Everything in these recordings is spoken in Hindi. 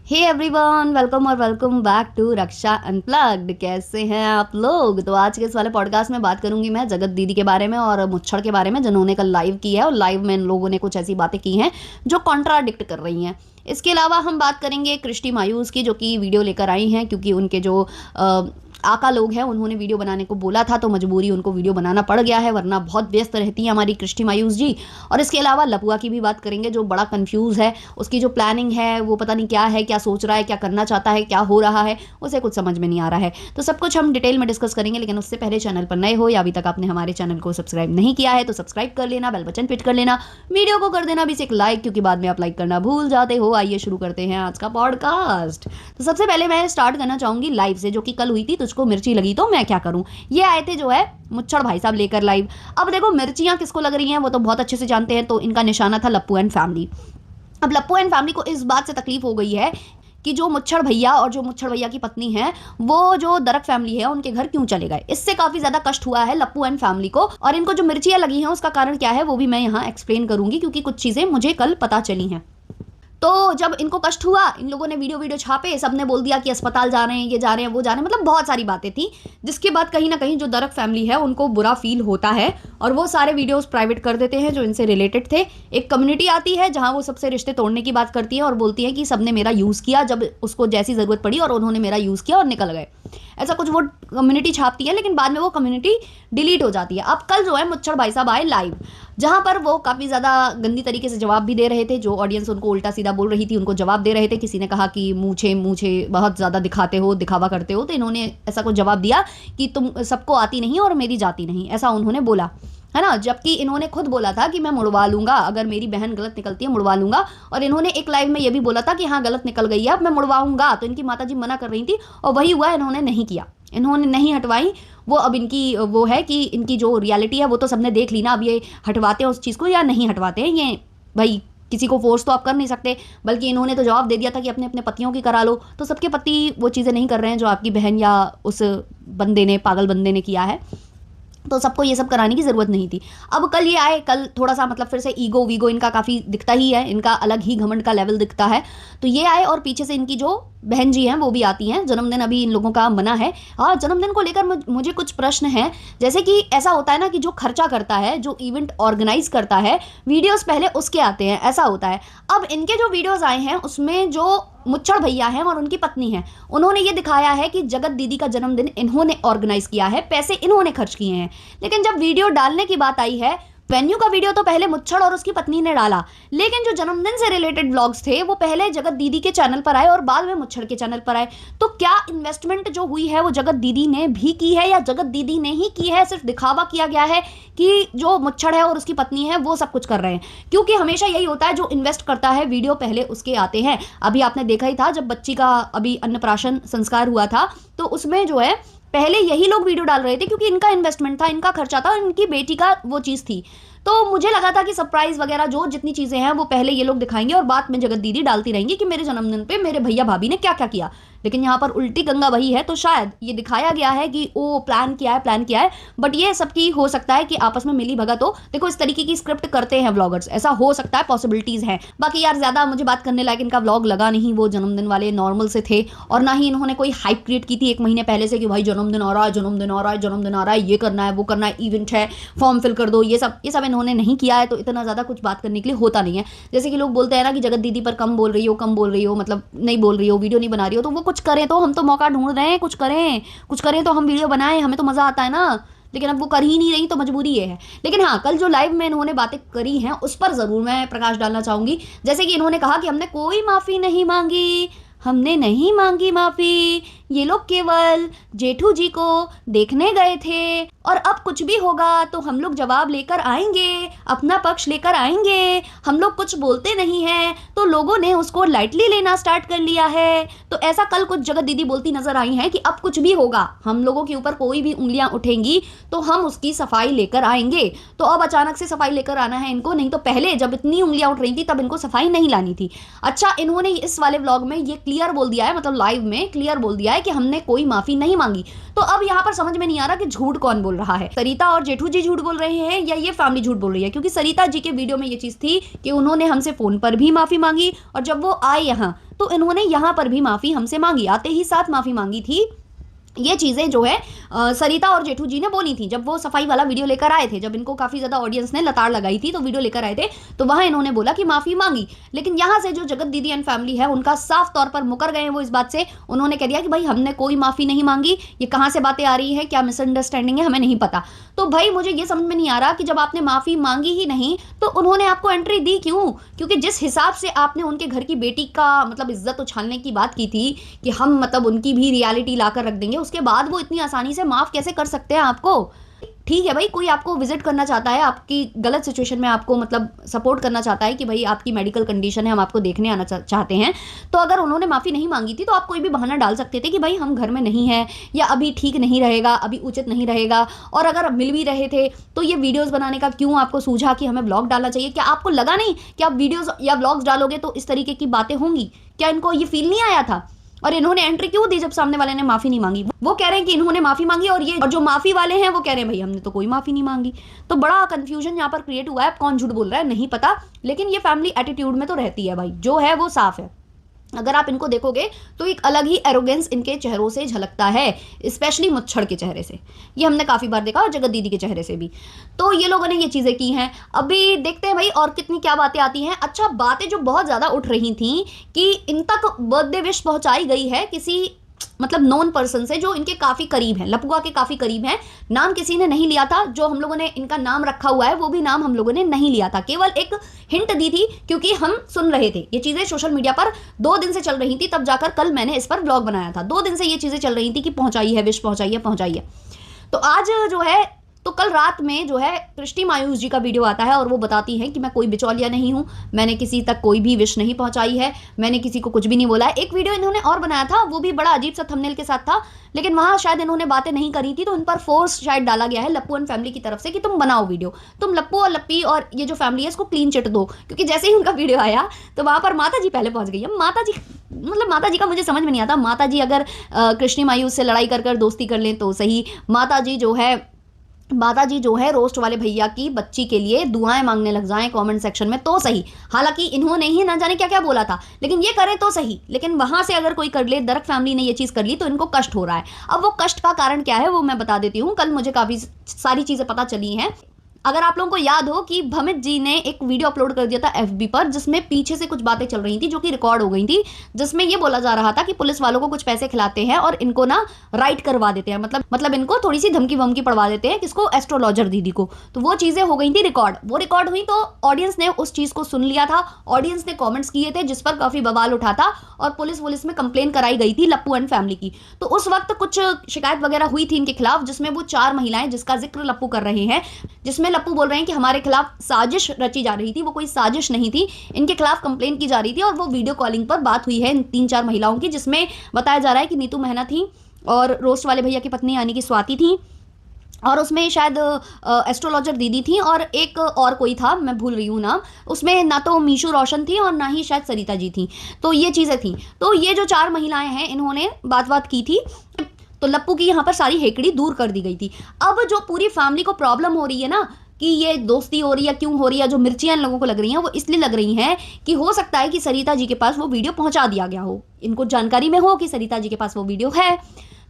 हे एवरीवन, वेलकम और welcome back to Raksha unplugged. कैसे हैं आप लोग? तो आज के इस वाले पॉडकास्ट में बात करूंगी मैं जगत दीदी के बारे में और मुच्छड़ के बारे में, जिन्होंने कल लाइव की है और लाइव में इन लोगों ने कुछ ऐसी बातें की हैं जो कॉन्ट्राडिक्ट कर रही हैं। इसके अलावा हम बात करेंगे कृष्टि मायूस की, जो कि वीडियो लेकर आई हैं क्योंकि उनके जो आका लोग हैं उन्होंने वीडियो बनाने को बोला था, तो मजबूरी उनको वीडियो बनाना पड़ गया है, वरना बहुत व्यस्त रहती हैं हमारी कृष्टि मायूस जी। और इसके अलावा लपुआ की भी बात करेंगे, जो बड़ा कंफ्यूज है, उसकी जो प्लानिंग है वो पता नहीं क्या है, क्या सोच रहा है, क्या करना चाहता है, क्या हो रहा है, उसे कुछ समझ में नहीं आ रहा है। तो सब कुछ हम डिटेल में डिस्कस करेंगे, लेकिन उससे पहले चैनल पर नए हो या अभी तक आपने हमारे चैनल को सब्सक्राइब नहीं किया है तो सब्सक्राइब कर लेना, बेल बटन पिट कर लेना, वीडियो को कर देना भी एक लाइक, क्योंकि बाद में आप लाइक करना भूल जाते हो। आइए शुरू करते हैं आज का पॉडकास्ट। तो सबसे पहले मैं स्टार्ट करना चाहूंगी लाइव से, जो कि कल हुई थी तुझको मिर्ची लगी तो मैं क्या करूं। ये आए थे जो है मुच्छड़ भाई साहब लेकर लाइव। अब देखो मिर्चियां किसको लग रही हैं वो तो बहुत अच्छे से जानते हैं, तो इनका निशाना था लप्पू एंड फैमिली। अब लप्पू एंड फैमिली को इस बात से तकलीफ हो गई है कि जो मुच्छड़ भैया और जो मुच्छड़ भैया की पत्नी है वो जो दरक फैमिली है उनके घर क्यों चले गए। इससे काफी ज्यादा कष्ट हुआ है लप्पू एंड फैमिली को, और इनको जो मिर्चियां लगी हैं उसका कारण क्या है वो भी मैं यहाँ एक्सप्लेन करूंगी, क्योंकि कुछ चीजें मुझे कल पता चली हैं। तो जब इनको कष्ट हुआ, इन लोगों ने वीडियो छापे, सबने बोल दिया कि अस्पताल जा रहे हैं, ये जा रहे हैं, वो जा रहे हैं, मतलब बहुत सारी बातें थी, जिसके बाद कहीं ना कहीं जो दरक फैमिली है उनको बुरा फील होता है और वो सारे वीडियोस प्राइवेट कर देते हैं जो इनसे रिलेटेड थे। एक कम्युनिटी आती है जहां वो सबसे रिश्ते तोड़ने की बात करती है और बोलती है कि सबने मेरा यूज़ किया जब उसको जैसी ज़रूरत पड़ी और उन्होंने मेरा यूज़ किया और निकल गए, ऐसा कुछ वो कम्युनिटी छापती है, लेकिन बाद में वो कम्युनिटी डिलीट हो जाती है। अब कल जो है मुच्छड़ भाई साहब आए लाइव, जहां पर वो काफ़ी ज़्यादा गंदी तरीके से जवाब भी दे रहे थे, जो ऑडियंस उनको उल्टा सीधा बोल रही थी उनको जवाब दे रहे थे। किसी ने कहा कि मूछे मूछे बहुत ज़्यादा दिखाते हो, दिखावा करते हो, तो इन्होंने ऐसा कुछ जवाब दिया कि तुम सबको आती नहीं और मेरी जाती नहीं, ऐसा उन्होंने बोला है ना। जबकि इन्होंने खुद बोला था कि मैं मुड़वा लूंगा, अगर मेरी बहन गलत निकलती है मुड़वा लूंगा, और इन्होंने एक लाइव में ये भी बोला था कि हाँ गलत निकल गई है अब मैं मुड़वाऊंगा, तो इनकी माताजी मना कर रही थी और वही हुआ, इन्होंने नहीं किया, इन्होंने नहीं हटवाई। वो अब इनकी वो है कि इनकी जो रियलिटी है वो तो सबने देख ली ना, अब ये हटवाते हैं उस चीज़ को या नहीं हटवाते हैं, ये भाई किसी को फोर्स तो आप कर नहीं सकते। बल्कि इन्होंने तो जवाब दे दिया था कि अपने अपने पतियों की करा लो, तो सबके पति वो चीज़ें नहीं कर रहे हैं जो आपकी बहन या उस बंदे ने, पागल बंदे ने किया है, तो सबको ये सब कराने की ज़रूरत नहीं थी। अब कल ये आए, कल थोड़ा सा मतलब फिर से ईगो वीगो इनका काफ़ी दिखता ही है, इनका अलग ही घमंड का लेवल दिखता है। तो ये आए और पीछे से इनकी जो बहन जी हैं वो भी आती हैं। जन्मदिन अभी इन लोगों का मना है और जन्मदिन को लेकर मुझे कुछ प्रश्न हैं, जैसे कि ऐसा होता है ना कि जो खर्चा करता है, जो इवेंट ऑर्गेनाइज करता है, वीडियोस पहले उसके आते हैं, ऐसा होता है। अब इनके जो वीडियोस आए हैं उसमें जो मुच्छड़ भैया हैं और उनकी पत्नी हैं, उन्होंने ये दिखाया है कि जगत दीदी का जन्मदिन इन्होंने ऑर्गेनाइज किया है, पैसे इन्होंने खर्च किए हैं। लेकिन जब वीडियो डालने की बात आई है, वेन्यू का वीडियो तो पहले मुच्छड़ और उसकी पत्नी ने डाला, लेकिन जो जन्मदिन से रिलेटेड व्लॉग्स थे वो पहले जगत दीदी के चैनल पर आए और बाद में मुच्छड़ के चैनल पर आए। तो क्या इन्वेस्टमेंट जो हुई है वो जगत दीदी ने भी की है या जगत दीदी ने ही की है, सिर्फ दिखावा किया गया है कि जो मुच्छड़ है और उसकी पत्नी है वो सब कुछ कर रहे हैं? क्योंकि हमेशा यही होता है, जो इन्वेस्ट करता है वीडियो पहले उसके आते हैं। अभी आपने देखा ही था जब बच्ची का अभी अन्नप्राशन संस्कार हुआ था, तो उसमें जो है पहले यही लोग वीडियो डाल रहे थे क्योंकि इनका इन्वेस्टमेंट था, इनका खर्चा था, इनकी बेटी का वो चीज़ थी। तो मुझे लगा था कि सरप्राइज वगैरह जो जितनी चीज़ें हैं वो पहले ये लोग दिखाएंगे और बाद में जगत दीदी डालती रहेंगी कि मेरे जन्मदिन पे मेरे भैया भाभी ने क्या क्या किया। लेकिन यहाँ पर उल्टी गंगा वही है, तो शायद ये दिखाया गया है कि ओ प्लान किया है, प्लान किया है, बट ये सबकी हो सकता है कि आपस में मिली भगत हो। देखो इस तरीके की स्क्रिप्ट करते हैं व्लॉगर्स, ऐसा हो सकता है, पॉसिबिलिटीज हैं। बाकी यार ज़्यादा मुझे बात करने लायक इनका व्लॉग लगा नहीं, वो जन्मदिन वाले नॉर्मल से थे, और ना ही इन्होंने कोई हाइप क्रिएट की थी 1 महीने पहले से कि भाई जन्मदिन आ रहा है, जन्मदिन आ रहा है, जन्मदिन आ रहा है, ये करना है, वो करना है, इवेंट है, फॉर्म फिल कर दो, ये सब इन्होंने नहीं किया है। तो इतना ज़्यादा कुछ बात करने के लिए होता नहीं है। जैसे कि लोग बोलते हैं ना कि जगत दीदी पर कम बोल रही हो, मतलब नहीं बोल रही हो, वीडियो नहीं बना रही हो, तो वो कुछ करें, तो हम तो मौका ढूंढ रहे हैं, कुछ करें तो हम वीडियो बनाएं, हमें तो मज़ा आता है ना। लेकिन अब वो कर ही नहीं रही, तो मजबूरी ये है। लेकिन हाँ, कल जो लाइव में इन्होंने बातें करी हैं उस पर ज़रूर मैं प्रकाश डालना चाहूँगी। जैसे कि इन्होंने कहा कि हमने कोई माफ़ी नहीं मांगी, हमने नहीं मांगी माफ़ी, ये लोग केवल जेठू जी को देखने गए थे और अब कुछ भी होगा तो हम लोग जवाब लेकर आएंगे, अपना पक्ष लेकर आएंगे, हम लोग कुछ बोलते नहीं हैं तो लोगों ने उसको लाइटली लेना स्टार्ट कर लिया है। तो ऐसा कल कुछ जगत दीदी बोलती नजर आई हैं कि अब कुछ भी होगा, हम लोगों के ऊपर कोई भी उंगलियां उठेंगी तो हम उसकी सफाई लेकर आएंगे। तो अब अचानक से सफाई लेकर आना है इनको, नहीं तो पहले जब इतनी उंगलियां उठ रही थी तब इनको सफाई नहीं लानी थी। अच्छा, इन्होंने इस वाले व्लॉग में ये क्लियर बोल दिया है, मतलब लाइव में क्लियर बोल दिया है कि हमने कोई माफी नहीं मांगी। तो अब यहाँ पर समझ में नहीं आ रहा कि झूठ कौन बोल रहा है, सरिता और जेठू जी झूठ बोल रहे हैं या ये फैमिली झूठ बोल रही है। क्योंकि सरिता जी के वीडियो में ये चीज थी कि उन्होंने हमसे फोन पर भी माफी मांगी और जब वो आए यहाँ तो इन्होंने यहाँ पर भी माफ़ी हमसे मांगी, आते ही साथ माफ़ी मांगी थी। ये चीज़ें जो है सरिता और जेठू जी ने बोली थी जब वो सफाई वाला वीडियो लेकर आए थे, जब इनको काफ़ी ज़्यादा ऑडियंस ने लताड़ लगाई थी तो वीडियो लेकर आए थे, तो वहाँ इन्होंने बोला कि माफ़ी मांगी। लेकिन यहाँ से जो जगत दीदी एंड फैमिली है उनका साफ तौर पर मुकर गए हैं वो इस बात से। उन्होंने कह दिया कि भाई हमने कोई माफ़ी नहीं मांगी, ये कहाँ से बातें आ रही है, क्या मिसअंडरस्टैंडिंग है, हमें नहीं पता। तो भाई मुझे ये समझ में नहीं आ रहा कि जब आपने माफ़ी मांगी ही नहीं तो उन्होंने आपको एंट्री दी क्यों? क्योंकि जिस हिसाब से आपने उनके घर की बेटी का मतलब इज्जत उछालने की बात की थी कि हम मतलब उनकी भी रियलिटी लाकर रख देंगे, उसके बाद वो इतनी आसानी से माफ़ कैसे कर सकते हैं आपको? ठीक है भाई, कोई आपको विजिट करना चाहता है, आपकी गलत सिचुएशन में आपको मतलब सपोर्ट करना चाहता है कि भाई आपकी मेडिकल कंडीशन है, हम आपको देखने आना चाहते हैं, तो अगर उन्होंने माफ़ी नहीं मांगी थी तो आप कोई भी बहाना डाल सकते थे कि भाई हम घर में नहीं हैं या अभी ठीक नहीं रहेगा, अभी उचित नहीं रहेगा। और अगर मिल भी रहे थे तो ये वीडियोज़ बनाने का क्यों आपको सूझा कि हमें ब्लॉग डालना चाहिए? क्या आपको लगा नहीं कि आप वीडियोज़ या ब्लॉग्स डालोगे तो इस तरीके की बातें होंगी? क्या इनको ये फील नहीं आया था? और इन्होंने एंट्री क्यों दी जब सामने वाले ने माफी नहीं मांगी? वो कह रहे हैं कि इन्होंने माफी मांगी और ये और जो माफी वाले हैं वो कह रहे हैं भाई हमने तो कोई माफी नहीं मांगी। तो बड़ा कंफ्यूजन यहाँ पर क्रिएट हुआ है। कौन झूठ बोल रहा है नहीं पता, लेकिन ये फैमिली एटीट्यूड में तो रहती है भाई, जो है वो साफ है। अगर आप इनको देखोगे तो एक अलग ही एरोगेंस इनके चेहरों से झलकता है, स्पेशली मुच्छड़ के चेहरे से। ये हमने काफ़ी बार देखा और जगत दीदी के चेहरे से भी। तो ये लोगों ने ये चीज़ें की हैं। अभी देखते हैं भाई और कितनी क्या बातें आती हैं। अच्छा, बातें जो बहुत ज़्यादा उठ रही थी कि इन तक बर्थडे विश पहुंचाई गई है किसी मतलब नॉन पर्सन से जो इनके काफ़ी करीब है, लपुआ के काफ़ी करीब हैं। नाम किसी ने नहीं लिया था, जो हम लोगों ने इनका नाम रखा हुआ है वो भी नाम हम लोगों ने नहीं लिया था, केवल एक हिंट दी थी क्योंकि हम सुन रहे थे। ये चीज़ें सोशल मीडिया पर 2 दिन से चल रही थी, तब जाकर कल मैंने इस पर ब्लॉग बनाया था। 2 दिन से ये चीज़ें चल रही थी कि पहुंचाई है विश, पहुंचाई है, पहुंचाई है। तो आज जो है तो कल रात में जो है कृष्टि मायूस जी का वीडियो आता है और वो बताती हैं कि मैं कोई बिचौलिया नहीं हूँ, मैंने किसी तक कोई भी विश नहीं पहुंचाई है, मैंने किसी को कुछ भी नहीं बोला है। एक वीडियो इन्होंने और बनाया था, वो भी बड़ा अजीब सा थंबनेल के साथ था, लेकिन वहाँ शायद इन्होंने बातें नहीं करी थी तो इन पर फोर्स शायद डाला गया है लप्पू एंड फैमिली की तरफ से कि तुम बनाओ वीडियो, तुम लप्पू और लप्पी और ये जो फैमिली है इसको क्लीन चिट दो। क्योंकि जैसे ही उनका वीडियो आया तो वहाँ पर माता जी पहले पहुँच गई है। माता जी मतलब माता जी का मुझे समझ में नहीं आता, माता जी अगर कृष्णि मायूस से लड़ाई कर दोस्ती कर लें तो सही, माता जी जो है रोस्ट वाले भैया की बच्ची के लिए दुआएं मांगने लग जाएं कमेंट सेक्शन में तो सही। हालांकि इन्होंने ही ना जाने क्या क्या बोला था, लेकिन ये करे तो सही। लेकिन वहां से अगर कोई कर ले, दरक फैमिली ने ये चीज़ कर ली तो इनको कष्ट हो रहा है। अब वो कष्ट का कारण क्या है वो मैं बता देती हूँ। कल मुझे काफ़ी सारी चीज़ें पता चली हैं। अगर आप लोगों को याद हो कि भमित जी ने एक वीडियो अपलोड कर दिया था एफबी पर, जिसमें पीछे से कुछ बातें चल रही थी जो कि रिकॉर्ड हो गई थी, जिसमें ये बोला जा रहा था कि पुलिस वालों को कुछ पैसे खिलाते हैं और इनको ना राइट करवा देते हैं, मतलब इनको थोड़ी सी धमकी वमकी पड़वा देते हैं, किसको, एस्ट्रोलॉजर दीदी को। तो वो चीज़ें हो गई थी रिकॉर्ड। वो रिकॉर्ड हुई तो ऑडियंस ने उस चीज़ को सुन लिया था, ऑडियंस ने कॉमेंट्स किए थे जिस पर काफ़ी बवाल उठा था और पुलिस में कंप्लेन कराई गई थी लप्पू एंड फैमिली की। तो उस वक्त कुछ शिकायत वगैरह हुई थी इनके खिलाफ, जिसमें वो 4 महिलाएं जिसका जिक्र लप्पू कर रहे हैं, जिसमें लप्पू बोल रहे हैं कि हमारे खिलाफ साजिश रची जा रही थी। वो कोई साजिश नहीं थी, इनके खिलाफ कंप्लेन की जा रही थी। और वो वीडियो कॉलिंग पर बात हुई है इन 3-4 महिलाओं की, जिसमें बताया जा रहा है कि नीतू महना थी और रोस्ट वाले भैया की पत्नी यानी कि स्वाति थी, और उसमें शायद एस्ट्रोलॉजर दीदी थी और एक और कोई था, मैं भूल रही हूँ नाम। उसमें ना तो मीशू रोशन थी और ना ही शायद सरिता जी थी। तो ये चीज़ें थी। तो ये जो 4 महिलाएं हैं इन्होंने बात की थी, तो लप्पू की यहाँ पर सारी हेकड़ी दूर कर दी गई थी। अब जो पूरी फैमिली को प्रॉब्लम हो रही है ना कि ये दोस्ती हो रही है, क्यों हो रही है, जो मिर्चियाँ इन लोगों को लग रही हैं वो इसलिए लग रही हैं कि हो सकता है कि सरिता जी के पास वो वीडियो पहुंचा दिया गया हो, इनको जानकारी में हो कि सरिता जी के पास वो वीडियो है।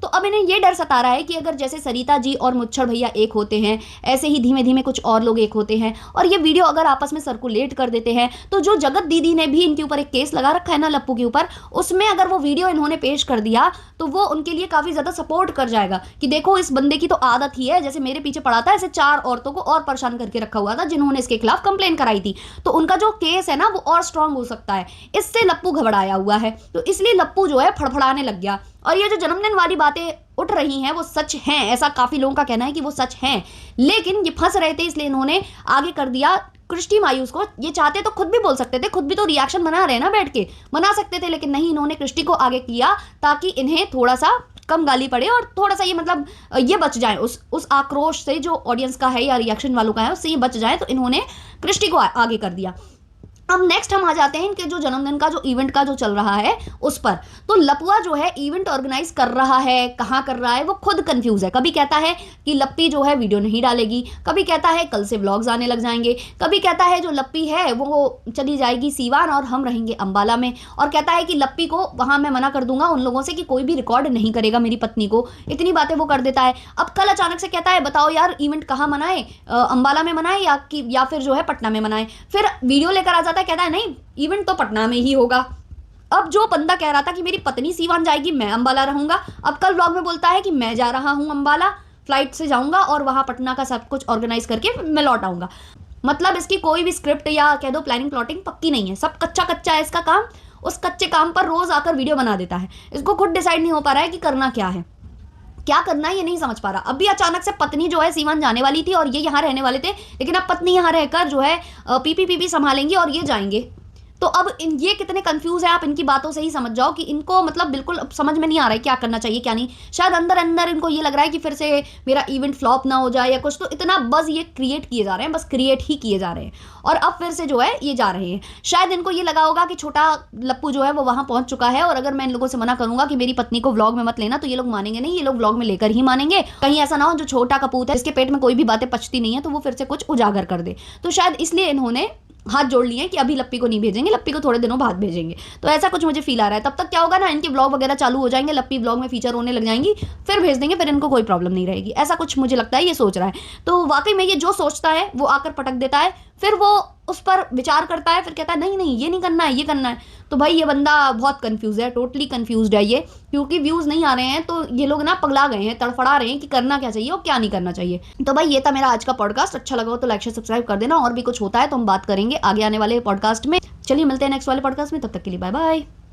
तो अब इन्हें ये डर सता रहा है कि अगर जैसे सरिता जी और मुच्छड़ भैया एक होते हैं, ऐसे ही धीमे धीमे कुछ और लोग एक होते हैं और ये वीडियो अगर आपस में सर्कुलेट कर देते हैं, तो जो जगत दीदी ने भी इनके ऊपर एक केस लगा रखा है ना लप्पू के ऊपर, उसमें अगर वो वीडियो इन्होंने पेश कर दिया तो वो उनके लिए काफ़ी ज़्यादा सपोर्ट कर जाएगा कि देखो इस बंदे की तो आदत ही है, जैसे मेरे पीछे पड़ा था ऐसे 4 औरतों को और परेशान करके रखा हुआ था जिन्होंने इसके खिलाफ कंप्लेन कराई थी। तो उनका जो केस है ना वो और स्ट्रांग हो सकता है। इससे लप्पू घबराया हुआ है, तो इसलिए लप्पू जो है फड़फड़ाने लग गया। और ये जो जन्मदिन वाली बातें उठ रही हैं वो सच हैं, ऐसा काफ़ी लोगों का कहना है कि वो सच हैं, लेकिन ये फंस रहे थे इसलिए इन्होंने आगे कर दिया कृष्टि मायूस को। ये चाहते तो खुद भी बोल सकते थे, खुद भी तो रिएक्शन बना रहे हैं ना, बैठ के मना सकते थे, लेकिन नहीं, इन्होंने कृष्टि को आगे किया ताकि इन्हें थोड़ा सा कम गाली पड़े और थोड़ा सा ये मतलब ये बच जाए उस आक्रोश से जो ऑडियंस का है या रिएक्शन वालों का है, उससे ये बच जाए। तो इन्होंने कृष्टि को आगे कर दिया। अब नेक्स्ट हम आ जाते हैं इनके जो जन्मदिन का जो इवेंट का जो चल रहा है उस पर। तो लपुआ जो है इवेंट ऑर्गेनाइज कर रहा है, कहाँ कर रहा है, वो खुद कंफ्यूज है। कभी कहता है कि लप्पी जो है वीडियो नहीं डालेगी, कभी कहता है कल से व्लॉग्स आने लग जाएंगे, कभी कहता है जो लप्पी है वो चली जाएगी सीवान और हम रहेंगे अंबाला में, और कहता है कि लप्पी को वहां मैं मना कर दूंगा उन लोगों से कि कोई भी रिकॉर्ड नहीं करेगा मेरी पत्नी को। इतनी बातें वो कर देता है। अब कल अचानक से कहता है बताओ यार इवेंट कहाँ मनाए, अंबाला में मनाए या फिर जो है पटना में मनाए। फिर वीडियो लेकर आ जाता है, कहता है नहीं इवेंट तो पटना में ही होगा। अब जो बंदा कह रहा था कि मेरी पत्नी सीवान जाएगी मैं अंबाला रहूंगा, अब कल व्लॉग में बोलता है कि मैं जा रहा हूं अंबाला, फ्लाइट से जाऊंगा और वहां पटना का सब कुछ ऑर्गेनाइज करके मैं लौट आऊंगा। मतलब इसकी कोई भी स्क्रिप्ट या कह दो प्लानिंग प्लॉटिंग पक्की नहीं है, सब कच्चा कच्चा है इसका काम। उस कच्चे काम पर रोज आकर वीडियो बना देता है। इसको खुद डिसाइड नहीं हो पा रहा है कि करना क्या है, क्या करना है ये नहीं समझ पा रहा। अभी अचानक से पत्नी जो है सीवान जाने वाली थी और ये यहाँ रहने वाले थे, लेकिन अब पत्नी यहाँ रहकर जो है पीपी संभालेंगी और ये जाएंगे। तो अब ये कितने कंफ्यूज है, आप इनकी बातों से ही समझ जाओ कि इनको मतलब बिल्कुल समझ में नहीं आ रहा है क्या करना चाहिए क्या नहीं। शायद अंदर अंदर इनको ये लग रहा है कि फिर से मेरा इवेंट फ्लॉप ना हो जाए या कुछ। तो इतना बस ये क्रिएट किए जा रहे हैं, बस क्रिएट ही किए जा रहे हैं और अब फिर से जो है ये जा रहे हैं। शायद इनको ये लगा होगा कि छोटा लप्पू जो है वो वहां पहुंच चुका है और अगर मैं इन लोगों से मना करूंगा कि मेरी पत्नी को व्लॉग में मत लेना तो ये लोग मानेंगे नहीं, ये लोग व्लॉग में लेकर ही मानेंगे। कहीं ऐसा ना हो जो छोटा कपूत है इसके पेट में कोई भी बातें पचती नहीं है तो वो फिर से कुछ उजागर कर दे। तो शायद इसलिए इन्होंने हाथ जोड़ लिए कि अभी लप्पी को नहीं भेजेंगे, लप्पी को थोड़े दिनों बाद भेजेंगे। तो ऐसा कुछ मुझे फील आ रहा है। तब तक क्या होगा ना, इनके ब्लॉग वगैरह चालू हो जाएंगे, लप्पी ब्लॉग में फीचर होने लग जाएंगी, फिर भेज देंगे, फिर इनको कोई प्रॉब्लम नहीं रहेगी। ऐसा कुछ मुझे लगता है ये सोच रहा है। तो वाकई में ये जो सोचता है वो आकर पटक देता है, फिर वो उस पर विचार करता है, फिर कहता है नहीं नहीं ये नहीं करना है ये करना है। तो भाई ये बंदा बहुत कंफ्यूज है, टोटली कंफ्यूज है ये, क्योंकि व्यूज नहीं आ रहे हैं तो ये लोग ना पगला गए हैं, तड़फड़ा रहे हैं कि करना क्या चाहिए और क्या नहीं करना चाहिए। तो भाई ये था मेरा आज का पॉडकास्ट। अच्छा लगा हो तो लाइक शेयर सब्सक्राइब कर देना, और भी कुछ होता है तो हम बात करेंगे आगे आने वाले पॉडकास्ट में। चलिए मिलते हैं नेक्स्ट वाले पॉडकास्ट में, तब तक के लिए बाय बाय।